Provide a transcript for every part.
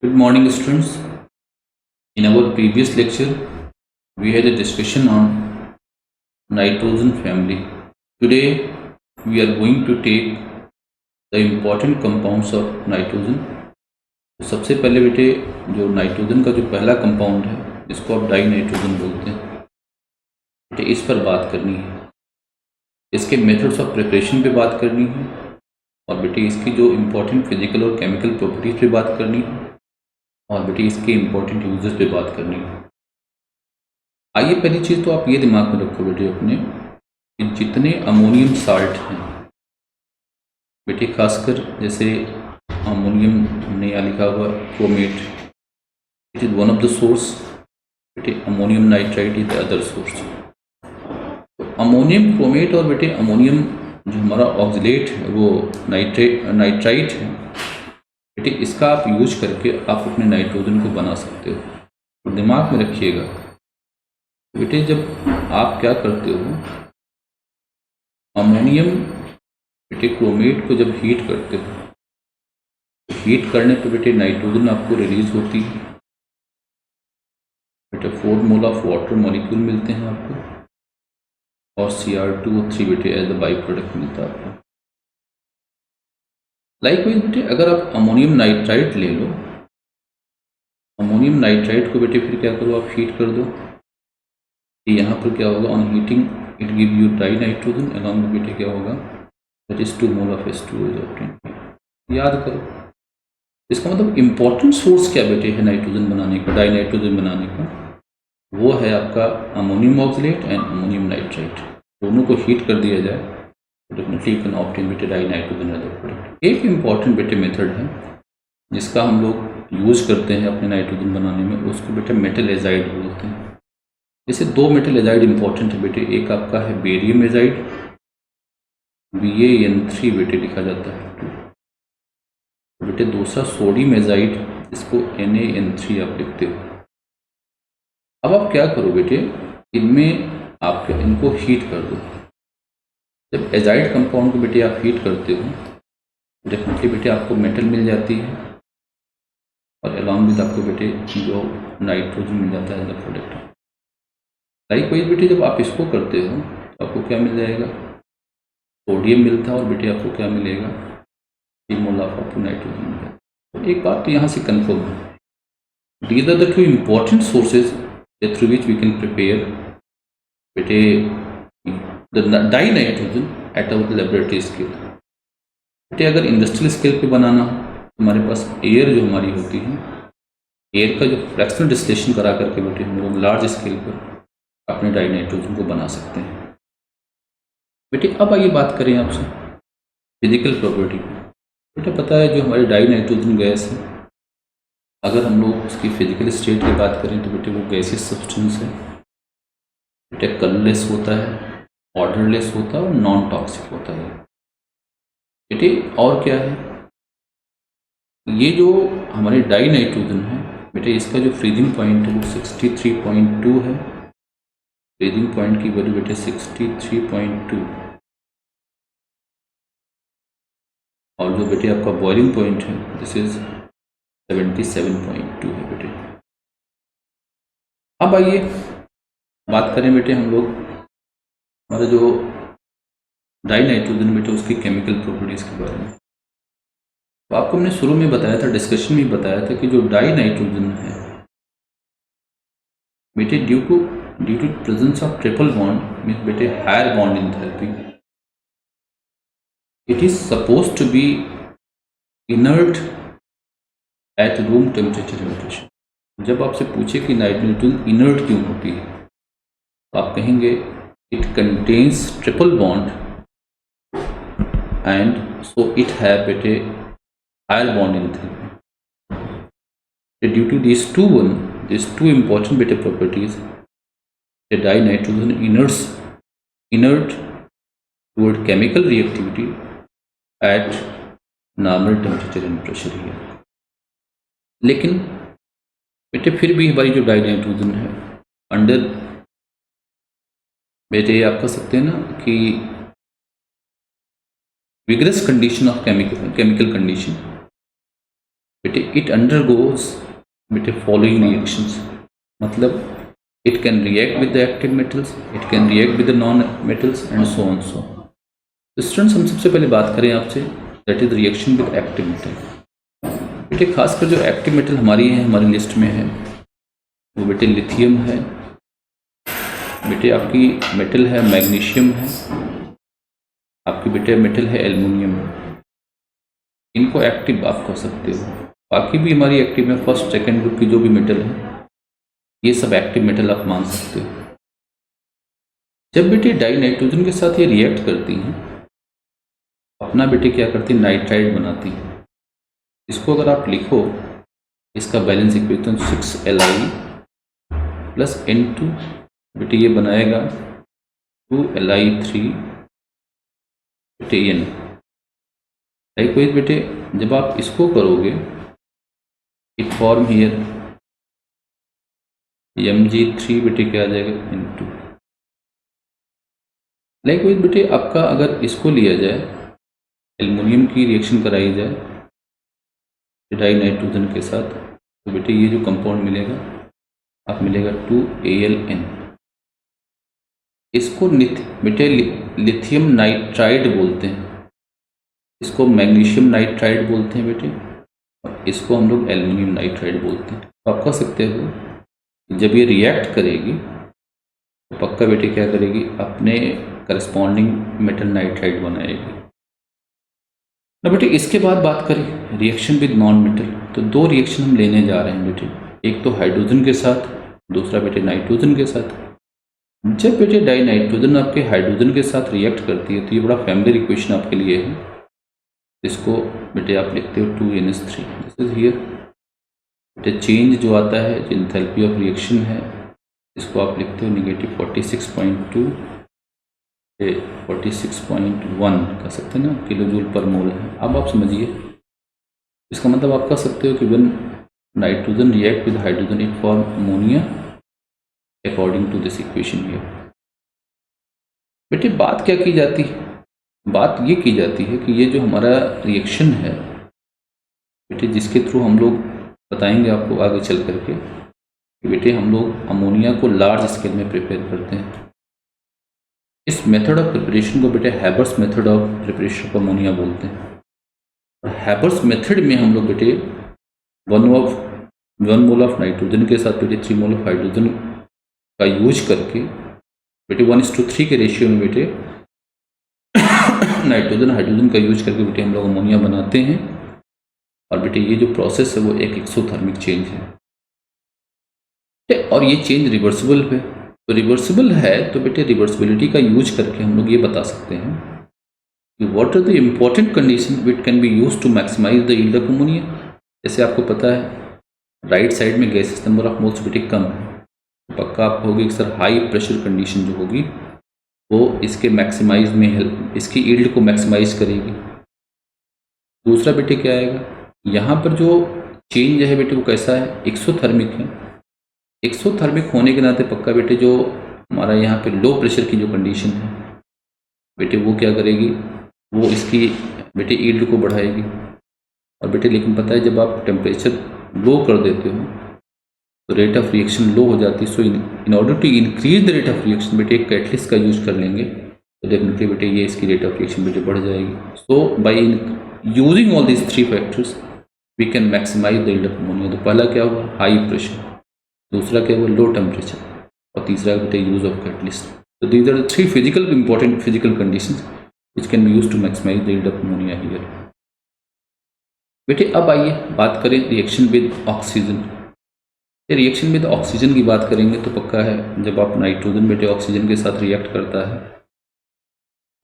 Good morning, students. In our previous lecture, we had a discussion on nitrogen family. Today, we are going to take the important compounds of nitrogen. तो सबसे पहले बेटे जो nitrogen का जो पहला compound है जिसको आप डाई नाइट्रोजन बोलते हैं, बेटे इस पर बात करनी है। इसके मेथड्स ऑफ प्रिपरेशन पे बात करनी है और बेटे इसकी जो इम्पोर्टेंट फिजिकल और केमिकल प्रॉपर्टीज पे बात करनी है और बेटे इसके इम्पोर्टेंट यूजेस पे बात करनी है। आइए पहली चीज़ तो आप ये दिमाग में रखो बेटे अपने कि जितने अमोनियम साल्ट हैं बेटे, खासकर जैसे अमोनियम हमने यहाँ लिखा हुआ chromate, it is one of the source. बेटे ammonium nitrite is the other source. तो अमोनियम क्रोमेट और बेटे अमोनियम जो हमारा ऑक्जिलेट है वो नाइट्राइट है बेटे, इसका आप यूज करके आप अपने नाइट्रोजन को बना सकते हो। तो दिमाग में रखिएगा बेटे, जब आप क्या करते हो, अमोनियम बेटे क्रोमेट को जब हीट करते हो, तो हीट करने पे बेटे नाइट्रोजन आपको रिलीज होती है बेटे। 4 मोल ऑफ वाटर मॉलिक्यूल मिलते हैं आपको और Cr2O3 बेटे एज द बाई प्रोडक्ट मिलता है आपको। लाइकवाइज बेटे अगर आप अमोनियम नाइट्राइट ले लो, अमोनियम नाइट्राइट को बेटे फिर क्या करो, आप हीट कर दो। यहाँ पर क्या होगा, on heating it give you die nitrogen along में बेटे क्या होगा, that is 2 mole of H2O is obtained. याद करो, इसका मतलब इम्पोर्टेंट सोर्स क्या बेटे है नाइट्रोजन बनाने का, डाई नाइट्रोजन बनाने का, वो है आपका ammonium oxalate and ammonium nitrite. दोनों को हीट कर दिया जाए तो डेफिनेटली यू कैन ऑब्टेन बेटे dinitrogen as a product. एक इम्पॉर्टेंट बेटे मेथड है जिसका हम लोग यूज़ करते हैं अपने नाइट्रोजन बनाने में, उसको बेटे मेटल एजाइड बोलते हैं। जैसे 2 मेटल एजाइड इंपॉर्टेंट है बेटे, एक आपका है बेरियम एजाइड, BaN3 बेटे लिखा जाता है बेटे। दूसरा सोडियम एजाइड, इसको NaN3 आप लिखते हो। अब आप क्या करो बेटे, इनमें आप इनको हीट कर दो। जब एजाइड कंपाउंड को बेटे आप हीट करते हो, डेफिनेटली बेटे आपको मेटल मिल जाती है और अलॉन्ग विद आपको बेटे जो नाइट्रोजन मिल जाता है एज अ प्रोडक्ट। लाइकवाइज बेटे जब आप इसको करते हो तो आपको क्या मिल जाएगा, सोडियम मिलता है और बेटे आपको क्या मिलेगा, 3 मोल ऑफ आपको नाइट्रोजन मिलेगा। तो एक बात तो यहाँ से कंफर्म है, these are the 2 important sources through which we can prepare बेटे the dinitrogen at our laboratory scale. बेटे अगर इंडस्ट्रियल स्केल पे बनाना हो तो हमारे पास एयर जो हमारी होती है, एयर का जो फ्रैक्शनल डिस्टिलेशन करा करके बेटे हम लोग लार्ज स्केल पर अपने डाई नाइट्रोजन को बना सकते हैं बेटे। अब आइए बात करें आपसे फिजिकल प्रॉपर्टी की। बेटे पता है जो हमारी डाई नाइट्रोजन गैस है, अगर हम लोग उसकी फिजिकल स्टेट की बात करें तो बेटे वो गैसियस सब्सटेंस है बेटे, कलरलेस होता है, ऑर्डरलेस होता है और नॉन टॉक्सिक होता है बेटे। और क्या है, ये जो हमारी डाई नाइट्रोजन है बेटे, इसका जो फ्रीजिंग पॉइंट है वो 63.2 है। फ्रीजिंग पॉइंट की वैल्यू बेटे 63.2 और जो बेटे आपका बॉइलिंग पॉइंट है दिस इज 77.2 है बेटे। अब आइए बात करें बेटे हम लोग हमारा जो डाई नाइट्रोजन बेटे उसकी केमिकल प्रॉपर्टीज के बारे में। तो आपको हमने शुरू में बताया था, डिस्कशन में बताया था कि जो डाई नाइट्रोजन है बेटे due to presence of triple bond means बेटे higher bond enthalpy, it is suppose to be inert at room temperature and pressure. जब आपसे पूछे कि नाइट्रोजन इनर्ट क्यों होती है तो आप कहेंगे it contains triple bond and so it have बेटे higher bond enthalpy. Due to these two important better properties, the dinitrogen inert toward chemical reactivity at normal temperature and pressure here। लेकिन बेटे फिर भी हमारी जो डाइनाइट्रोजन है under बेटे आप कह सकते हैं ना कि vigorous condition of chemical condition, बेटे इट अंडरगोज बेटे फॉलोइंग रिएक्शंस, मतलब it can react with the active metals, it can react with the non metals and so on so. Students हम सबसे पहले बात करें आपसे, that is reaction with active metal. बेटे खासकर जो एक्टिव मेटल हमारी है, हमारी लिस्ट में है, वो बेटे लिथियम है, बेटे आपकी मेटल है मैग्नीशियम है, आपकी बेटे मेटल है एल्युमिनियम है। इनको एक्टिव आप कह सकते हो। बाकी भी हमारी एक्टिव में फर्स्ट सेकंड ग्रुप की जो भी मेटल है, ये सब एक्टिव मेटल आप मान सकते हो। जब बेटे डाई नाइट्रोजन के साथ ये रिएक्ट करती हैं, अपना बेटे क्या करती है, नाइट्राइड बनाती है। इसको अगर आप लिखो, इसका balance equation 6Li plus N2, बेटे ये बनाएगा 2Li3 बेटे N। लाइकवाइज बेटे जब आप इसको करोगे, इट फॉर्म हियर Mg3 बेटे क्या आ जाएगा N2। लाइकवाइज बेटे आपका अगर इसको लिया जाए, एल्युमिनियम की रिएक्शन कराई जाए डाई नाइट्रोजन के साथ, तो बेटे ये जो कंपाउंड मिलेगा आप मिलेगा 2Al_N। इसको बेटे लिथियम नाइट्राइड बोलते हैं, इसको मैग्नीशियम नाइट्राइड बोलते हैं बेटे, और इसको हम लोग एल्युमिनियम नाइट्राइड बोलते हैं। तो आप कह सकते हो कि जब ये रिएक्ट करेगी तो पक्का बेटे क्या करेगी, अपने करस्पॉन्डिंग मेटल नाइट्राइड बनाएगी। ना बेटे इसके बाद बात करें रिएक्शन विद नॉन मेटल, तो दो रिएक्शन हम लेने जा रहे हैं बेटे, एक तो हाइड्रोजन के साथ, दूसरा बेटे नाइट्रोजन के साथ। जब बेटे डाई नाइट्रोजन आपके हाइड्रोजन के साथ रिएक्ट करती है, तो ये बड़ा फैमिलियर इक्वेशन आपके लिए है। इसको बेटे आप लिखते हो 2NH3, दिस इज हियर। बेटे चेंज जो आता है, जो एंथैल्पी ऑफ रिएक्शन है, इसको आप लिखते हो नेगेटिव 46.2 46.1 कह सकते हैं ना, किलो जूल पर मोल है। अब आप समझिए, इसका मतलब आप कह सकते हो कि when nitrogen react with hydrogen it form ammonia according to this equation here. बेटे बात क्या की जाती है, बात ये की जाती है कि ये जो हमारा रिएक्शन है बेटे, जिसके थ्रू हम लोग बताएंगे आपको आगे चल करके कि बेटे हम लोग अमोनिया को लार्ज स्केल में प्रिपेयर करते हैं। इस मेथड ऑफ प्रिपरेशन को बेटे Haber's method of preparation of ammonia बोलते हैं। और हैबर्स मेथड में हम लोग बेटे 1 मोल ऑफ नाइट्रोजन के साथ बेटे 3 मोल ऑफ हाइड्रोजन का यूज करके बेटे 1:3 के रेशियो में बेटे नाइट्रोजन हाइड्रोजन का यूज करके बेटे हम लोग अमोनिया बनाते हैं। और बेटे ये जो प्रोसेस है वो एक एक्सोथर्मिक चेंज है, और ये चेंज रिवर्सिबल है। तो रिवर्सिबल है तो बेटे रिवर्सिबिलिटी का यूज करके हम लोग ये बता सकते हैं कि what are the important condition which can be use to maximize the yield of ammonia. जैसे आपको पता है राइट साइड में गैसेस नंबर ऑफ मोल्स बेटे कम है, तो पक्का आप कहोगे कि सर हाई प्रेशर कंडीशन जो होगी वो इसके मैक्सिमाइज में हेल्प, इसकी यील्ड को मैक्सिमाइज करेगी। दूसरा बेटे क्या आएगा, यहाँ पर जो चेंज है बेटे वो कैसा है, एक्सोथर्मिक है। एक्सोथर्मिक होने के नाते पक्का बेटे जो हमारा यहाँ पे लो प्रेशर की जो कंडीशन है बेटे वो क्या करेगी, वो इसकी बेटे यील्ड को बढ़ाएगी। और बेटे लेकिन पता है जब आप टेम्परेचर लो कर देते हो तो रेट ऑफ रिएक्शन लो हो जाती है। So in order to increase the rate of reaction बेटे एक कैटलिस्ट का यूज कर लेंगे तो डेफिनेटली बेटे ये इसकी रेट ऑफ रिएक्शन बेटे बढ़ जाएगी। So by using all these 3 factors we can maximize the yield of ammonia. तो पहला क्या हुआ, हाई प्रेशर, दूसरा क्या हुआ, लो टेम्परेचर, और तीसरा बेटे यूज ऑफ कैटलिस्ट। तो these are the 3 physical important physical conditions which can be used to maximize the yield of ammonia here. बेटे अब आइए बात करें reaction with oxygen. Reaction with oxygen की बात करेंगे तो पक्का है जब आप नाइट्रोजन बेटे ऑक्सीजन के साथ रिएक्ट करता है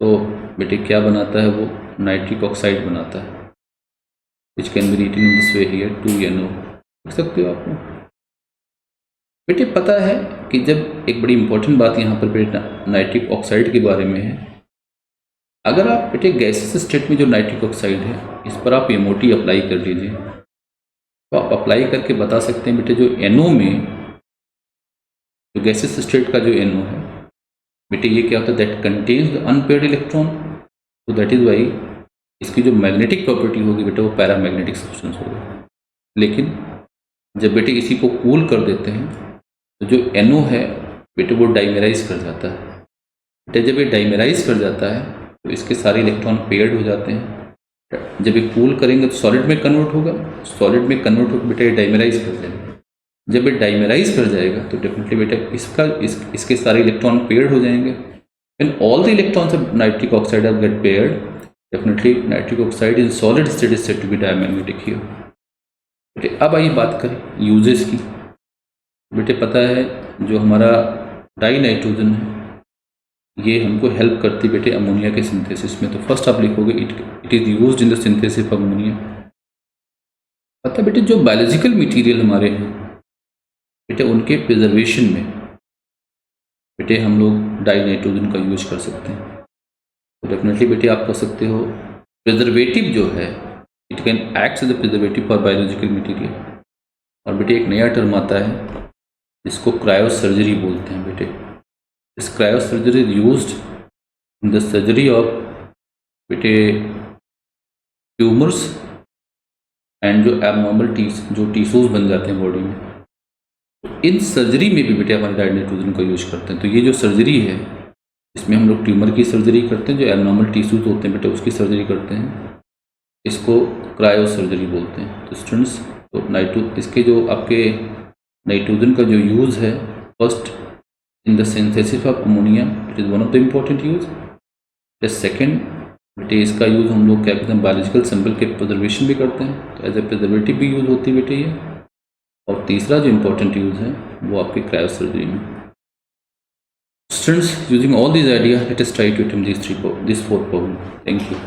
तो बेटे क्या बनाता है, वो नाइट्रिक ऑक्साइड बनाता है which can be written in this way here 2NO। देख सकते हो आप बेटे। पता है कि जब एक बड़ी इंपॉर्टेंट बात यहाँ पर बेटे नाइट्रिक ऑक्साइड के बारे में है, अगर आप बेटे गैसेस स्टेट में जो नाइट्रिक ऑक्साइड है इस पर आप MOT अप्लाई कर लीजिए तो आप अप्लाई करके बता सकते हैं बेटे जो NO में जो गैसेस स्टेट का जो NO है बेटे ये क्या होता है, that contains the unpaired electron. तो दैट इज वाई इसकी जो मैग्नेटिक प्रॉपर्टी होगी बेटे वो पैरामैग्नेटिक सब्सटेंस होगा। लेकिन जब बेटे इसी को कूल कर देते हैं तो जो NO है बेटे वो डाइमेराइज कर जाता है। बेटे जब ये डाइमेराइज कर जाता है तो इसके सारे इलेक्ट्रॉन पेयर्ड हो जाते हैं। जब ये कूल करेंगे तो सॉलिड में कन्वर्ट होगा, सॉलिड में कन्वर्ट होकर बेटा ये डाइमेराइज कर देंगे। जब ये डाइमेराइज कर जाएगा तो डेफिनेटली बेटा इसके सारे इलेक्ट्रॉन पेयर्ड हो जाएंगे। When all the electrons of nitric oxide have get paired, definitely nitric oxide in solid state is said to be diamagnetic here. बेटे अब आइए बात करें यूजेस की। बेटे पता है जो हमारा डाई नाइट्रोजन है ये हमको हेल्प करती है बेटे अमोनिया के सिंथेसिस में। तो फर्स्ट आप लिखोगे it is used in the synthesis of ammonia. पता है बेटे जो बायोलॉजिकल मटेरियल हमारे हैं बेटे उनके प्रिजर्वेशन में बेटे हम लोग डाई नाइट्रोजन का यूज कर सकते हैं। तो डेफिनेटली बेटे आप कर सकते हो प्रिजर्वेटिव जो है it can act as a preservative for biological material. और बेटे एक नया टर्म आता है जिसको क्रायो सर्जरी बोलते हैं। बेटे इस cryo surgery is used in the surgery of बेटे ट्यूमर्स एंड जो एबनॉर्मल जो टिश्यूज बन जाते हैं बॉडी में, इन सर्जरी में भी बेटे हमारे डाई नाइट्रोजन का यूज करते हैं। तो ये जो सर्जरी है इसमें हम लोग ट्यूमर की सर्जरी करते हैं, जो एबनॉर्मल टिश्यूज होते हैं बेटे उसकी सर्जरी करते हैं, इसको क्रायो सर्जरी बोलते हैं। तो स्टूडेंट्स तो इसके जो आपके नाइट्रोजन का जो यूज़ है first in the synthesis of ammonia it is one of the important use. या सेकेंड बेटे इसका यूज़ हम लोग क्या कहते हैं बायोलॉजिकल सिंबल के प्रिजर्वेशन भी करते हैं, तो एज ए प्रिजर्वेटिव भी यूज़ होती है बेटे ये। और तीसरा जो इम्पोर्टेंट यूज़ है वो आपके क्रायो सर्जरी में। Students using all this idea let us try to attempt this 4 problem. Thank you.